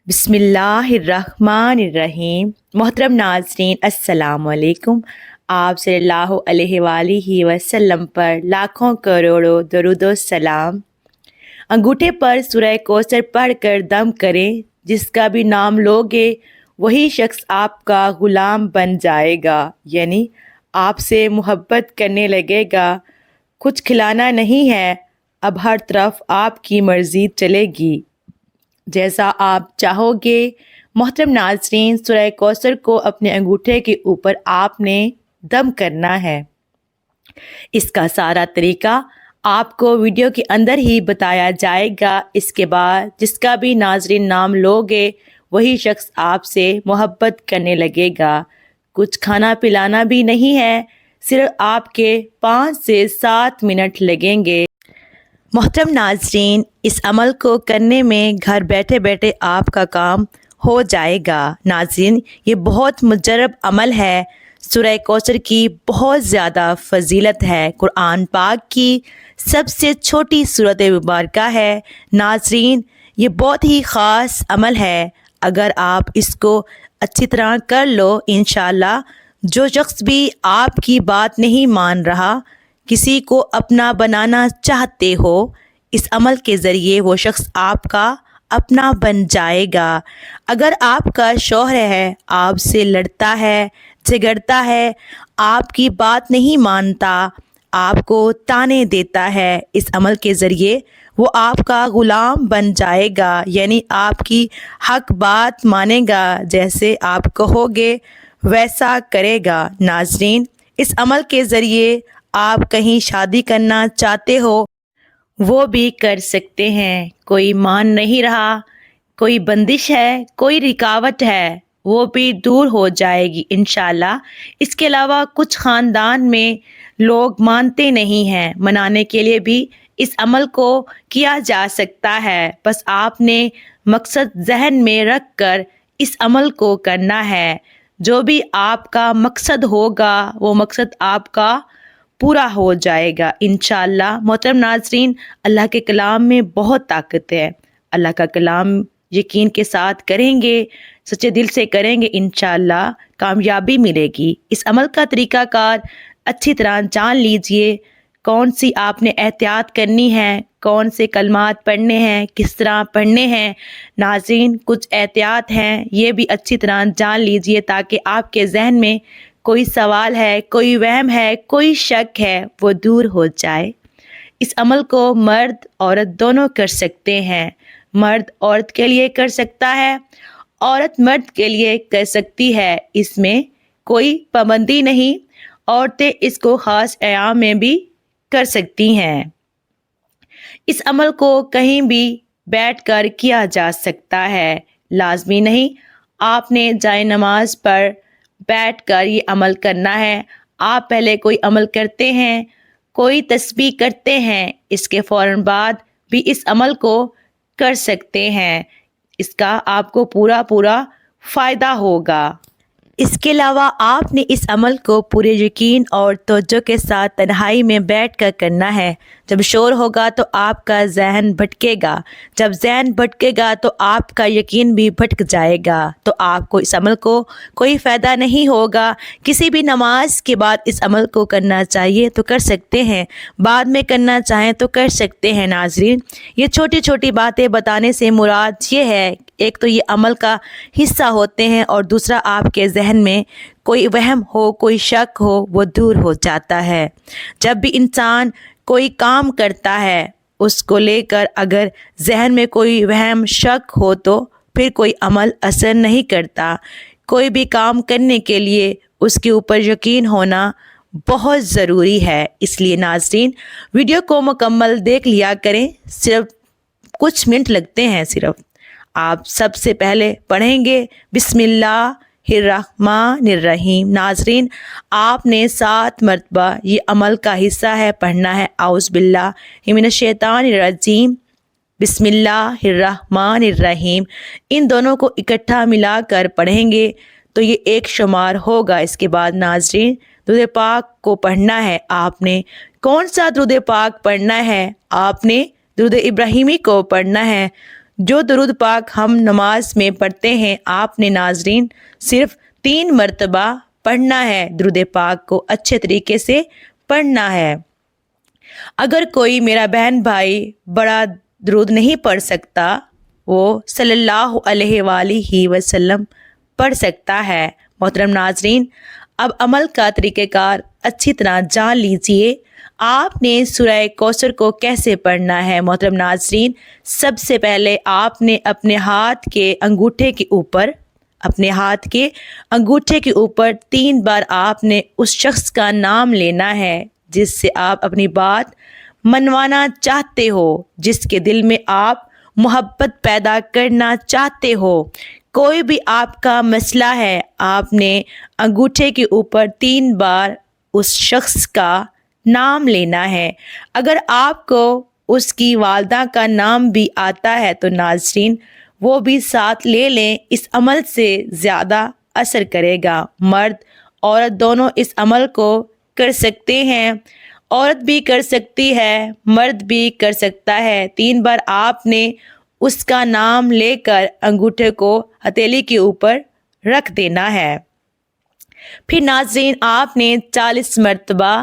بسم اللہ الرحمن الرحیم۔ محترم ناظرین السلام علیکم۔ آپ صلی اللہ علیہ وآلہ وسلم پر لاکھوں کروڑوں درود و سلام۔ انگوٹھے پر سورہ کوثر پڑھ کر دم کریں، جس کا بھی نام لوگے وہی شخص آپ کا غلام بن جائے گا، یعنی آپ سے محبت کرنے لگے گا۔ کچھ کھلانا نہیں ہے، اب ہر طرف آپ کی مرضی چلے گی، جیسا آپ چاہو گے۔ محترم ناظرین، سورہ کوثر کو اپنے انگوٹھے کے اوپر آپ نے دم کرنا ہے۔ اس کا سارا طریقہ آپ کو ویڈیو کے اندر ہی بتایا جائے گا۔ اس کے بعد جس کا بھی ناظرین نام لوگے وہی شخص آپ سے محبت کرنے لگے گا۔ کچھ کھانا پلانا بھی نہیں ہے، صرف آپ کے 5 سے 7 منٹ لگیں گے۔ محترم ناظرین، اس عمل کو کرنے میں گھر بیٹھے بیٹھے آپ کا کام ہو جائے گا۔ ناظرین، یہ بہت مجرب عمل ہے۔ سورہ کوثر کی بہت زیادہ فضیلت ہے، قرآن پاک کی سب سے چھوٹی سورۃ مبارکہ ہے۔ ناظرین، یہ بہت ہی خاص عمل ہے۔ اگر آپ اس کو اچھی طرح کر لو، انشاءاللہ جو شخص بھی آپ کی بات نہیں مان رہا، کسی کو اپنا بنانا چاہتے ہو، اس عمل کے ذریعے وہ شخص آپ کا اپنا بن جائے گا۔ اگر آپ کا شوہر ہے، آپ سے لڑتا ہے، جھگڑتا ہے، آپ کی بات نہیں مانتا، آپ کو تانے دیتا ہے، اس عمل کے ذریعے وہ آپ کا غلام بن جائے گا، یعنی آپ کی حق بات مانے گا، جیسے آپ کہو گے ویسا کرے گا۔ ناظرین، اس عمل کے ذریعے آپ کہیں شادی کرنا چاہتے ہو وہ بھی کر سکتے ہیں۔ کوئی مان نہیں رہا، کوئی بندش ہے، کوئی رکاوٹ ہے، وہ بھی دور ہو جائے گی انشاءاللہ۔ اس کے علاوہ کچھ خاندان میں لوگ مانتے نہیں ہیں، منانے کے لیے بھی اس عمل کو کیا جا سکتا ہے، بس آپ نے مقصد ذہن میں رکھ کر اس عمل کو کرنا ہے۔ جو بھی آپ کا مقصد ہوگا وہ مقصد آپ کا پورا ہو جائے گا انشاءاللہ۔ محترم ناظرین، اللہ کے کلام میں بہت طاقت ہے۔ اللہ کا کلام یقین کے ساتھ کریں گے، سچے دل سے کریں گے، انشاءاللہ کامیابی ملے گی۔ اس عمل کا طریقہ کار اچھی طرح جان لیجئے، کون سی آپ نے احتیاط کرنی ہے، کون سے کلمات پڑھنے ہیں، کس طرح پڑھنے ہیں۔ ناظرین، کچھ احتیاط ہیں، یہ بھی اچھی طرح جان لیجئے تاکہ آپ کے ذہن میں کوئی سوال ہے، کوئی وہم ہے، کوئی شک ہے، وہ دور ہو جائے۔ اس عمل کو مرد عورت دونوں کر سکتے ہیں۔ مرد عورت کے لیے کر سکتا ہے، عورت مرد کے لیے کر سکتی ہے، اس میں کوئی پابندی نہیں۔ عورتیں اس کو خاص ایام میں بھی کر سکتی ہیں۔ اس عمل کو کہیں بھی بیٹھ کر کیا جا سکتا ہے، لازمی نہیں آپ نے جائے نماز پر بیٹھ کر یہ عمل کرنا ہے۔ آپ پہلے کوئی عمل کرتے ہیں، کوئی تسبیح کرتے ہیں، اس کے فوراً بعد بھی اس عمل کو کر سکتے ہیں، اس کا آپ کو پورا فائدہ ہوگا۔ اس کے علاوہ آپ نے اس عمل کو پورے یقین اور توجہ کے ساتھ تنہائی میں بیٹھ کر کرنا ہے۔ جب شور ہوگا تو آپ کا ذہن بھٹکے گا، جب ذہن بھٹکے گا تو آپ کا یقین بھی بھٹک جائے گا، تو آپ کو اس عمل کو کوئی فائدہ نہیں ہوگا۔ کسی بھی نماز کے بعد اس عمل کو کرنا چاہیے تو کر سکتے ہیں، بعد میں کرنا چاہیں تو کر سکتے ہیں۔ ناظرین، یہ چھوٹی چھوٹی باتیں بتانے سے مراد یہ ہے، ایک تو یہ عمل کا حصہ ہوتے ہیں، اور دوسرا آپ کے ذہن میں کوئی وہم ہو، کوئی شک ہو، وہ دور ہو جاتا ہے۔ جب بھی انسان کوئی کام کرتا ہے، اس کو لے کر اگر ذہن میں کوئی وہم شک ہو تو پھر کوئی عمل اثر نہیں کرتا۔ کوئی بھی کام کرنے کے لیے اس کے اوپر یقین ہونا بہت ضروری ہے۔ اس لیے ناظرین، ویڈیو کو مکمل دیکھ لیا کریں، صرف کچھ منٹ لگتے ہیں۔ صرف آپ سب سے پہلے پڑھیں گے بسم اللہ الرحمن الرحیم۔ ناظرین، آپ نے 7 مرتبہ یہ عمل کا حصہ ہے پڑھنا ہے، اعوذ باللہ من الشیطان الرجیم، بسم اللہ الرحمن الرحیم۔ ان دونوں کو اکٹھا ملا کر پڑھیں گے تو یہ ایک شمار ہوگا۔ اس کے بعد ناظرین، درود پاک کو پڑھنا ہے۔ آپ نے کون سا درود پاک پڑھنا ہے؟ آپ نے درود ابراہیمی کو پڑھنا ہے۔ جو درود پاک ہم نماز میں پڑھتے ہیں آپ نے ناظرین صرف 3 مرتبہ پڑھنا ہے، درود پاک کو اچھے طریقے سے پڑھنا ہے۔ اگر کوئی میرا بہن بھائی بڑا درود نہیں پڑھ سکتا، وہ صلی اللہ علیہ وآلہ وسلم پڑھ سکتا ہے۔ محترم ناظرین، اب عمل کا طریقہ کار اچھی طرح جان لیجئے۔ آپ نے سورہ کوثر کو کیسے پڑھنا ہے؟ محترم ناظرین، سب سے پہلے آپ نے اپنے ہاتھ کے انگوٹھے کے اوپر 3 بار آپ نے اس شخص کا نام لینا ہے جس سے آپ اپنی بات منوانا چاہتے ہو، جس کے دل میں آپ محبت پیدا کرنا چاہتے ہو۔ کوئی بھی آپ کا مسئلہ ہے، آپ نے انگوٹھے کے اوپر 3 بار اس شخص کا نام لینا ہے۔ اگر آپ کو اس کی والدہ کا نام بھی آتا ہے تو ناظرین وہ بھی ساتھ لے لیں، اس عمل سے زیادہ اثر کرے گا۔ مرد عورت دونوں اس عمل کو کر سکتے ہیں، عورت بھی کر سکتی ہے، مرد بھی کر سکتا ہے۔ 3 بار آپ نے اس کا نام لے کر انگوٹھے کو ہتھیلی کے اوپر رکھ دینا ہے۔ پھر ناظرین آپ نے 40 مرتبہ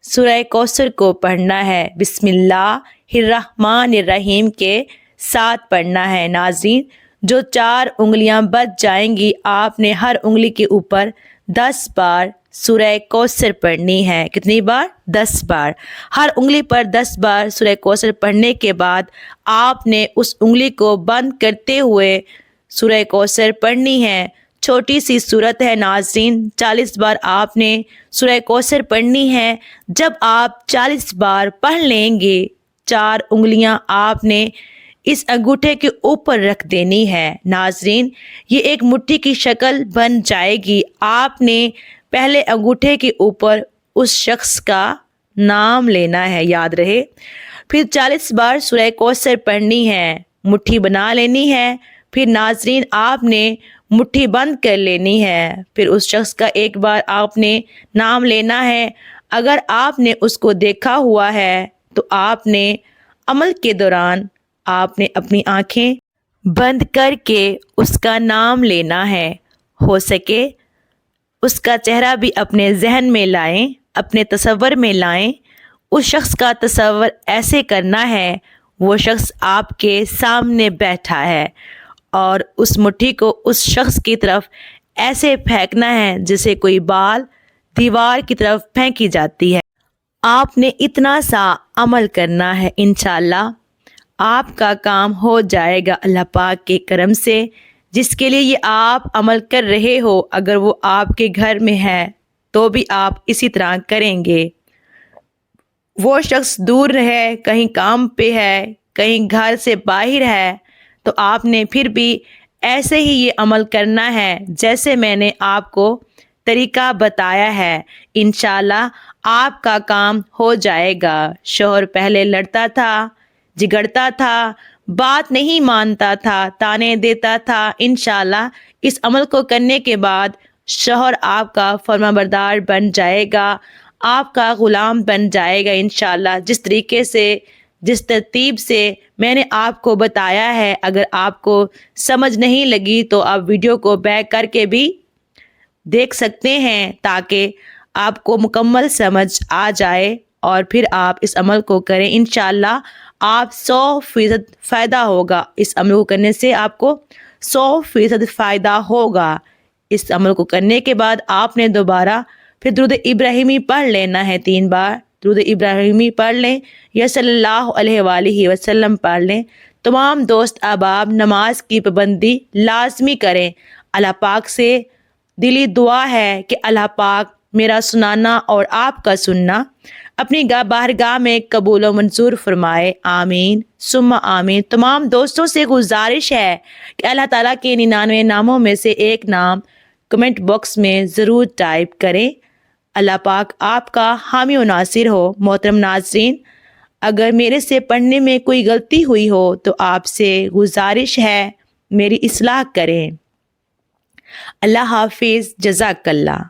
سورہ کوثر کو پڑھنا ہے، بسم اللہ الرحمن الرحیم کے ساتھ پڑھنا ہے۔ ناظرین جو 4 انگلیاں بچ جائیں گی، آپ نے ہر انگلی کے اوپر 10 بار سورہ کوثر پڑھنی ہے۔ کتنی بار؟ 10 بار۔ ہر انگلی پر 10 بار سورہ کوثر پڑھنے کے بعد آپ نے اس انگلی کو بند کرتے ہوئے سورہ کوثر پڑھنی ہے۔ چھوٹی سی صورت ہے ناظرین، 40 بار آپ نے سورہ کوثر پڑھنی ہے۔ جب آپ 40 بار پڑھ لیں گے، 4 انگلیاں آپ نے اس انگوٹھے کے اوپر رکھ دینی ہے۔ ناظرین یہ ایک مٹھی کی شکل بن جائے گی۔ آپ نے پہلے انگوٹھے کے اوپر اس شخص کا نام لینا ہے، یاد رہے۔ پھر 40 بار سورہ کوثر پڑھنی ہے، مٹھی بنا لینی ہے۔ پھر ناظرین آپ نے مٹھی بند کر لینی ہے۔ پھر اس شخص کا ایک بار آپ نے نام لینا ہے۔ اگر آپ نے اس کو دیکھا ہوا ہے تو آپ نے عمل کے دوران آپ نے اپنی آنکھیں بند کر کے اس کا نام لینا ہے۔ ہو سکے اس کا چہرہ بھی اپنے ذہن میں لائیں، اپنے تصور میں لائیں۔ اس شخص کا تصور ایسے کرنا ہے وہ شخص آپ کے سامنے بیٹھا ہے اور اس مٹھی کو اس شخص کی طرف ایسے پھینکنا ہے جیسے کوئی بال دیوار کی طرف پھینکی جاتی ہے۔ آپ نے اتنا سا عمل کرنا ہے، انشاءاللہ آپ کا کام ہو جائے گا اللہ پاک کے کرم سے۔ جس کے لیے یہ آپ عمل کر رہے ہو، اگر وہ آپ کے گھر میں ہے تو بھی آپ اسی طرح کریں گے۔ وہ شخص دور ہے، کہیں کام پہ ہے، کہیں گھر سے باہر ہے، تو آپ نے پھر بھی ایسے ہی یہ عمل کرنا ہے جیسے میں نے آپ کو طریقہ بتایا ہے۔ انشاءاللہ آپ کا کام ہو جائے گا۔ شوہر پہلے لڑتا تھا، جگڑتا تھا، بات نہیں مانتا تھا، تانے دیتا تھا، انشاءاللہ اس عمل کو کرنے کے بعد شوہر آپ کا فرمانبردار بن جائے گا، آپ کا غلام بن جائے گا انشاءاللہ۔ جس طریقے سے، جس ترتیب سے میں نے آپ کو بتایا ہے، اگر آپ کو سمجھ نہیں لگی تو آپ ویڈیو کو بیک کر کے بھی دیکھ سکتے ہیں تاکہ آپ کو مکمل سمجھ آ جائے اور پھر آپ اس عمل کو کریں۔ انشاءاللہ آپ 100% فائدہ ہوگا، اس عمل کو کرنے سے آپ کو 100% فائدہ ہوگا۔ اس عمل کو کرنے کے بعد آپ نے دوبارہ پھر درود ابراہیمی پڑھ لینا ہے، 3 بار درود ابراہیمی پڑھ لیں یا صلی اللہ علیہ وآلہ وسلم پڑھ لیں۔ تمام دوست احباب نماز کی پابندی لازمی کریں۔ اللہ پاک سے دلی دعا ہے کہ اللہ پاک میرا سنانا اور آپ کا سننا اپنی بارگاہ میں قبول و منظور فرمائے، آمین ثم آمین۔ تمام دوستوں سے گزارش ہے کہ اللہ تعالیٰ کے 99 ناموں میں سے ایک نام کمنٹ باکس میں ضرور ٹائپ کریں۔ اللہ پاک آپ کا حامی و ناصر ہو۔ محترم ناظرین، اگر میرے سے پڑھنے میں کوئی غلطی ہوئی ہو تو آپ سے گزارش ہے میری اصلاح کریں۔ اللہ حافظ، جزاک اللہ۔